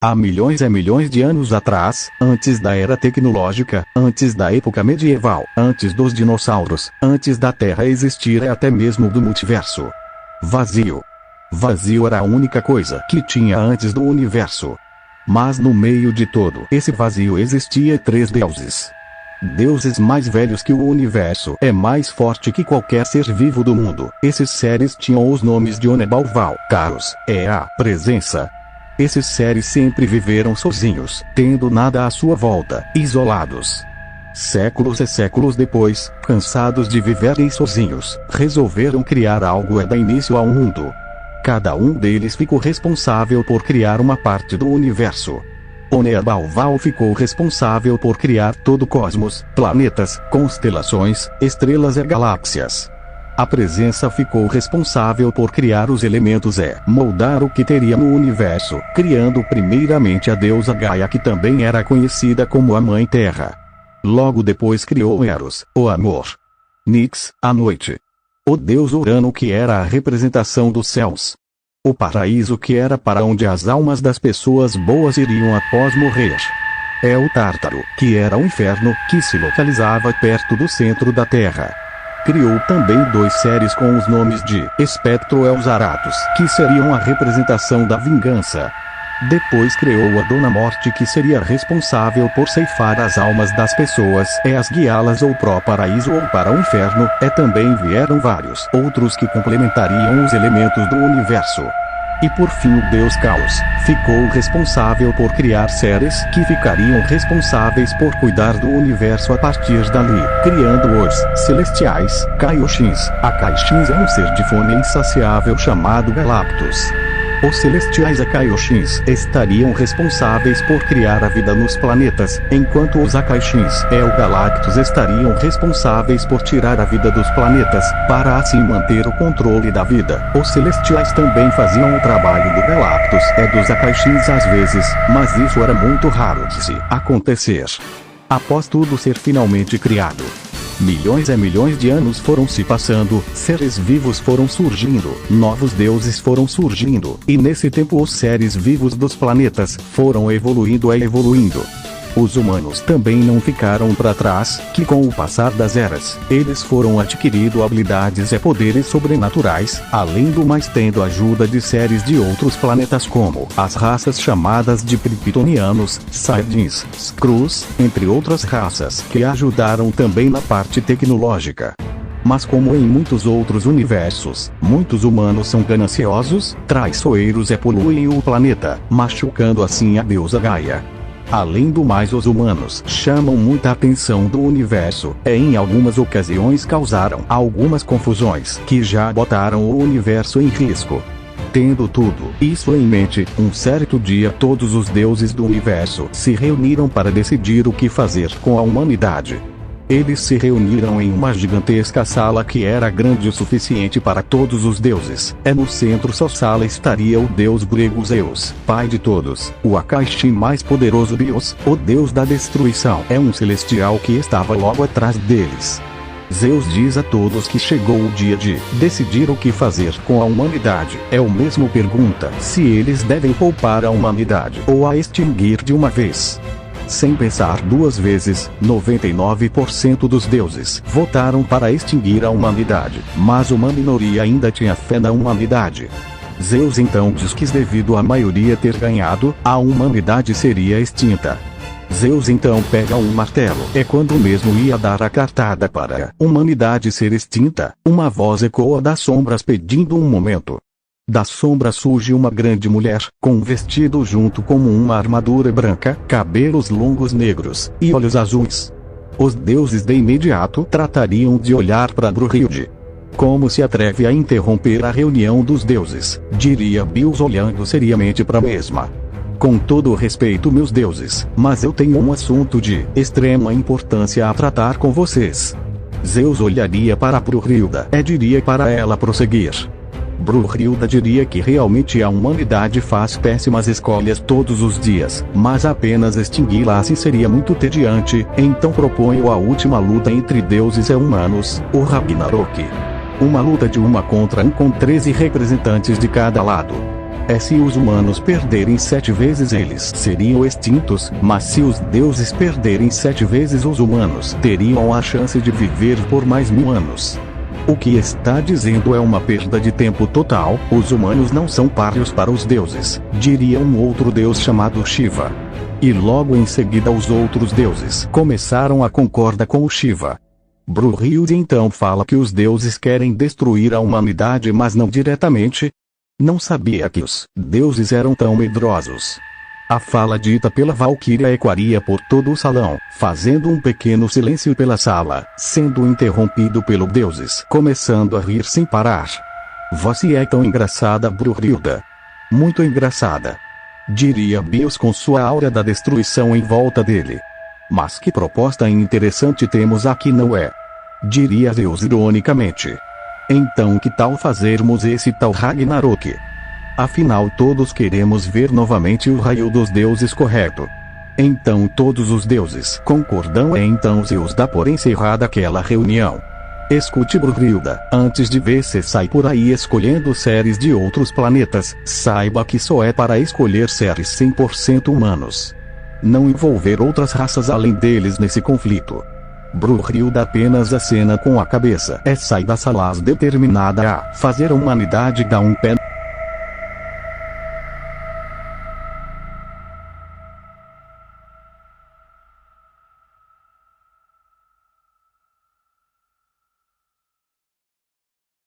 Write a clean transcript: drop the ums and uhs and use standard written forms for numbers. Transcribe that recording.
Há milhões e milhões de anos atrás, antes da era tecnológica, antes da época medieval, antes dos dinossauros, antes da Terra existir e até mesmo do multiverso. Vazio. Vazio era a única coisa que tinha antes do universo. Mas no meio de todo esse vazio existia 3 deuses. Deuses mais velhos que o universo, é mais forte que qualquer ser vivo do mundo. Esses seres tinham os nomes de Onebalval, Caos, a presença. Esses seres sempre viveram sozinhos, tendo nada à sua volta, isolados. Séculos e séculos depois, cansados de viverem sozinhos, resolveram criar algo e dar início ao mundo. Cada um deles ficou responsável por criar uma parte do universo. Onebalval ficou responsável por criar todo o cosmos, planetas, constelações, estrelas e galáxias. A presença ficou responsável por criar os elementos e moldar o que teria no universo, criando primeiramente a deusa Gaia, que também era conhecida como a Mãe Terra. Logo depois criou Eros, o amor. Nix, a noite. O deus Urano, que era a representação dos céus. O paraíso, que era para onde as almas das pessoas boas iriam após morrer. É o Tártaro, que era o inferno, que se localizava perto do centro da Terra. Criou também 2 seres com os nomes de Espectro e Zaratos, que seriam a representação da vingança. Depois criou a Dona Morte, que seria responsável por ceifar as almas das pessoas e as guiá-las ou para o paraíso ou para o inferno, e também vieram vários outros que complementariam os elementos do universo. E por fim o deus Caos ficou responsável por criar seres que ficariam responsáveis por cuidar do universo a partir dali, criando os Celestiais, Kaioshin. A Kaioshin é um ser de fome insaciável chamado Galactus. Os Celestiais e Kaioshin estariam responsáveis por criar a vida nos planetas, enquanto os Akaishin e o Galactus estariam responsáveis por tirar a vida dos planetas, para assim manter o controle da vida. Os Celestiais também faziam o trabalho do Galactus e dos Akaishin às vezes, mas isso era muito raro de se acontecer. Após tudo ser finalmente criado, milhões e milhões de anos foram se passando, seres vivos foram surgindo, novos deuses foram surgindo, e nesse tempo os seres vivos dos planetas foram evoluindo e evoluindo. Os humanos também não ficaram para trás, que com o passar das eras, eles foram adquirindo habilidades e poderes sobrenaturais, além do mais tendo ajuda de seres de outros planetas como as raças chamadas de Kryptonianos, Saiyajins, Skrulls, entre outras raças que ajudaram também na parte tecnológica. Mas como em muitos outros universos, muitos humanos são gananciosos, traiçoeiros e poluem o planeta, machucando assim a deusa Gaia. Além do mais, os humanos chamam muita atenção do universo, e em algumas ocasiões causaram algumas confusões que já botaram o universo em risco. Tendo tudo isso em mente, um certo dia todos os deuses do universo se reuniram para decidir o que fazer com a humanidade. Eles se reuniram em uma gigantesca sala que era grande o suficiente para todos os deuses. E no centro da sala estaria o deus grego Zeus, pai de todos, o Akaishin mais poderoso Bios, o deus da destruição, é um celestial que estava logo atrás deles. Zeus diz a todos que chegou o dia de decidir o que fazer com a humanidade. O mesmo pergunta se eles devem poupar a humanidade ou a extinguir de uma vez. Sem pensar 2 vezes, 99% dos deuses votaram para extinguir a humanidade, mas uma minoria ainda tinha fé na humanidade. Zeus então diz que devido à maioria ter ganhado, a humanidade seria extinta. Zeus então pega um martelo, e quando mesmo ia dar a cartada para a humanidade ser extinta, uma voz ecoa das sombras pedindo um momento. Da sombra surge uma grande mulher, com um vestido junto com uma armadura branca, cabelos longos negros, e olhos azuis. Os deuses de imediato tratariam de olhar para Brunhilde. Como se atreve a interromper a reunião dos deuses, diria Bios olhando seriamente para a mesma. Com todo o respeito, meus deuses, mas eu tenho um assunto de extrema importância a tratar com vocês. Zeus olharia para Brunhilda e diria para ela prosseguir. Brunhilda diria que realmente a humanidade faz péssimas escolhas todos os dias, mas apenas extingui-la assim seria muito tediante, então proponho a última luta entre deuses e humanos, o Ragnarok. Uma luta de 1 contra 1 com 13 representantes de cada lado. é se os humanos perderem 7 vezes eles seriam extintos, mas se os deuses perderem 7 vezes os humanos teriam a chance de viver por mais 1000 anos. O que está dizendo é uma perda de tempo total, os humanos não são páreos para os deuses, diria um outro deus chamado Shiva. E logo em seguida os outros deuses começaram a concordar com o Shiva. Brunhilde então fala que os deuses querem destruir a humanidade, mas não diretamente. Não sabia que os deuses eram tão medrosos. A fala dita pela Valquíria ecoaria por todo o salão, fazendo um pequeno silêncio pela sala, sendo interrompido pelos deuses começando a rir sem parar. Você é tão engraçada, Brunhilda. Muito engraçada. Diria Bios com sua aura da destruição em volta dele. Mas que proposta interessante temos aqui, não é? Diria Zeus ironicamente. Então que tal fazermos esse tal Ragnarok? Afinal todos queremos ver novamente o raio dos deuses, correto? Então todos os deuses concordam e então Zeus dá por encerrada aquela reunião. Escute, Brunhilda, antes de você sair por aí escolhendo séries de outros planetas, saiba que só é para escolher séries 100% humanos. Não envolver outras raças além deles nesse conflito. Brunhilda apenas acena com a cabeça e sai da sala determinada a fazer a humanidade dar um pé